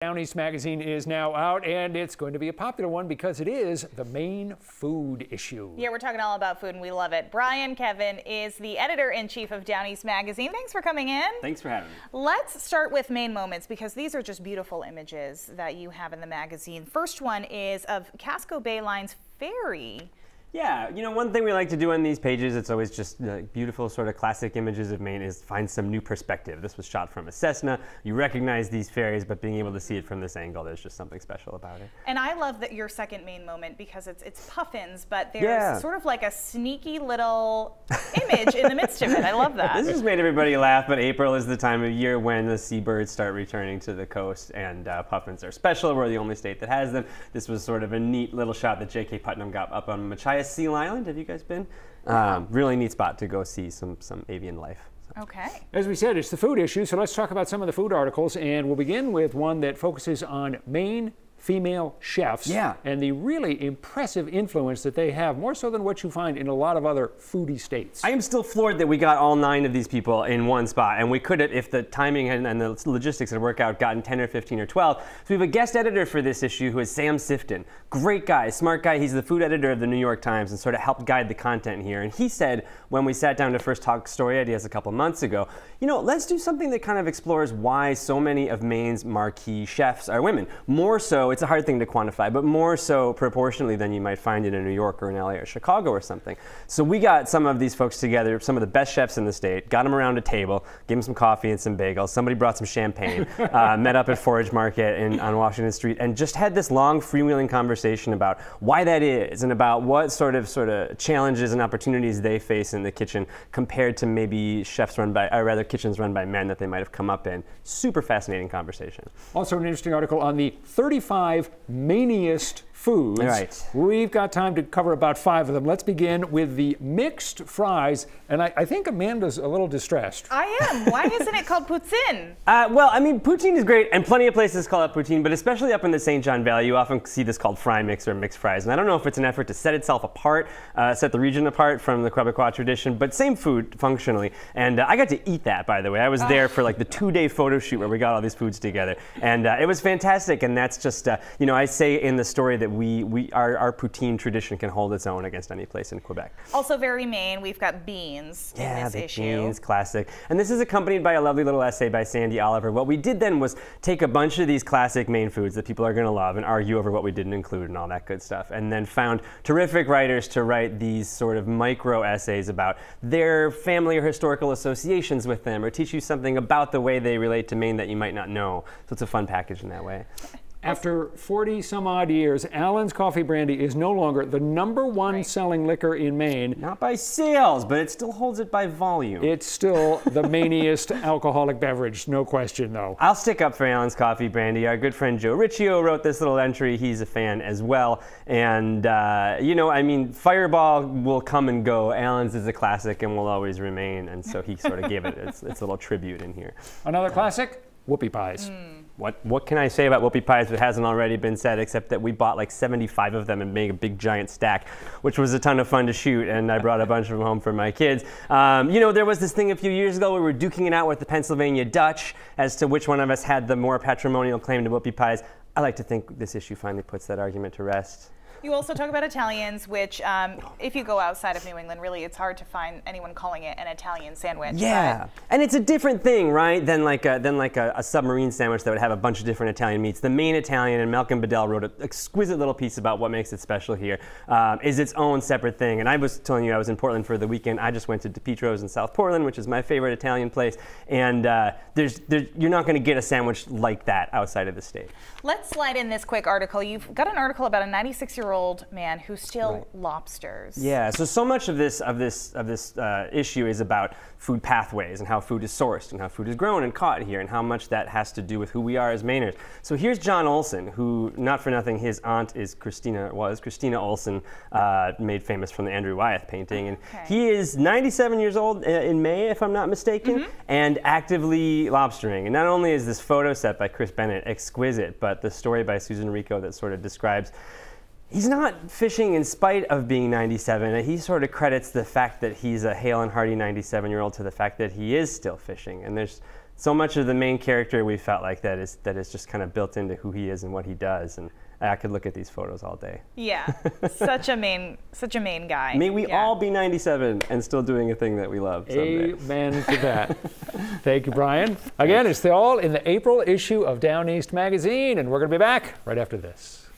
Down East magazine is now out, and it's going to be a popular one because it is the Maine food issue. Yeah, we're talking all about food, and we love it. Brian Kevin is the editor-in-chief of Down East magazine. Thanks for coming in. Thanks for having me. Let's start with Maine moments, because these are just beautiful images that you have in the magazine. First one is of Casco Bay Line's ferry. Yeah, you know, one thing we like to do on these pages, it's always just beautiful sort of classic images of Maine, is find some new perspective. This was shot from a Cessna. You recognize these ferries, but being able to see it from this angle, there's just something special about it. And I love that your second Maine moment, because it's puffins, but there's sort of like a sneaky little image in the midst of it. I love that. This just made everybody laugh, but April is the time of year when the seabirds start returning to the coast, and puffins are special. We're the only state that has them. This was sort of a neat little shot that J.K. Putnam got up on Machias Seal Island. Have you guys been? Really neat spot to go see some avian life. Okay. As we said, it's the food issue, so let's talk about some of the food articles, and we'll begin with one that focuses on Maine female chefs and the really impressive influence that they have, more so than what you find in a lot of other foodie states. I am still floored that we got all 9 of these people in one spot, and we could have, if the timing and the logistics had worked out, gotten 10 or 15 or 12. So we have a guest editor for this issue who is Sam Sifton. Great guy, smart guy. He's the food editor of the New York Times and sort of helped guide the content here. And he said, when we sat down to first talk story ideas a couple months ago, you know, let's do something that kind of explores why so many of Maine's marquee chefs are women. More so, it's a hard thing to quantify, but more so proportionally than you might find in New York or in LA or Chicago or something. So we got some of these folks together, some of the best chefs in the state, got them around a table, gave them some coffee and some bagels. Somebody brought some champagne, met up at Forage Market on Washington Street, and just had this long freewheeling conversation about why that is and about what sort of challenges and opportunities they face in the kitchen compared to maybe chefs run by, or rather kitchens run by men that they might have come up in. Super fascinating conversation. Also an interesting article on the 35 Mainiest foods. Right. We've got time to cover about 5 of them. Let's begin with the mixed fries, and I think Amanda's a little distressed. I am. Why isn't it called poutine? Well, I mean, poutine is great, and plenty of places call it poutine, but especially up in the St. John Valley, you often see this called fry mix or mixed fries. And I don't know if it's an effort to set itself apart, set the region apart from the Quebecois tradition, but same food functionally. And I got to eat that, by the way. I was there for like the 2-day photo shoot where we got all these foods together, and it was fantastic. And that's just, you know, I say in the story that our poutine tradition can hold its own against any place in Quebec. Also very Maine, we've got beans in this issue. Beans, classic. And this is accompanied by a lovely little essay by Sandy Oliver. What we did then was take a bunch of these classic Maine foods that people are going to love and argue over what we didn't include and all that good stuff, and then found terrific writers to write these sort of micro essays about their family or historical associations with them, or teach you something about the way they relate to Maine that you might not know. So it's a fun package in that way. After 40 some odd years, Allen's Coffee Brandy is no longer the #1 selling liquor in Maine. Not by sales, but it still holds it by volume. It's still the Mainiest alcoholic beverage, no question though. I'll stick up for Allen's Coffee Brandy. Our good friend Joe Riccio wrote this little entry. He's a fan as well. And, you know, I mean, Fireball will come and go. Allen's is a classic and will always remain. And so he sort of gave it its little tribute in here. Another classic? Whoopie pies. What can I say about whoopie pies that hasn't already been said, except that we bought like 75 of them and made a big giant stack, which was a ton of fun to shoot, and I brought a bunch of them home for my kids. You know, there was this thing a few years ago where we were duking it out with the Pennsylvania Dutch as to which one of us had the more patrimonial claim to whoopie pies. I like to think this issue finally puts that argument to rest. You also talk about Italians, which if you go outside of New England, really it's hard to find anyone calling it an Italian sandwich. Yeah, and it's a different thing, right, than like a submarine sandwich that would have a bunch of different Italian meats. The Maine Italian, and Malcolm Bedell wrote an exquisite little piece about what makes it special here, is its own separate thing. And I was telling you I was in Portland for the weekend. I just went to DePietro's in South Portland, which is my favorite Italian place, and you're not going to get a sandwich like that outside of the state. Let's slide in this quick article. You've got an article about a 96-year-old man who still lobsters. Yeah, so much of this issue is about food pathways and how food is sourced and how food is grown and caught here and how much that has to do with who we are as Mainers. So here's John Olson, who, not for nothing, his aunt is Christina Olson, made famous from the Andrew Wyeth painting, and he is 97 years old in May, if I'm not mistaken, and actively lobstering. And not only is this photo set by Chris Bennett exquisite, but the story by Susan Rico that sort of describes he's not fishing in spite of being 97. He sort of credits the fact that he's a hale and hearty 97-year-old to the fact that he is still fishing. And there's so much of the main character we felt like that is just kind of built into who he is and what he does. And I could look at these photos all day. Yeah, such a Maine guy. May we all be 97 and still doing a thing that we love someday. Amen to that. Thank you, Brian. Again, it's all in the April issue of Down East Magazine, and we're going to be back right after this.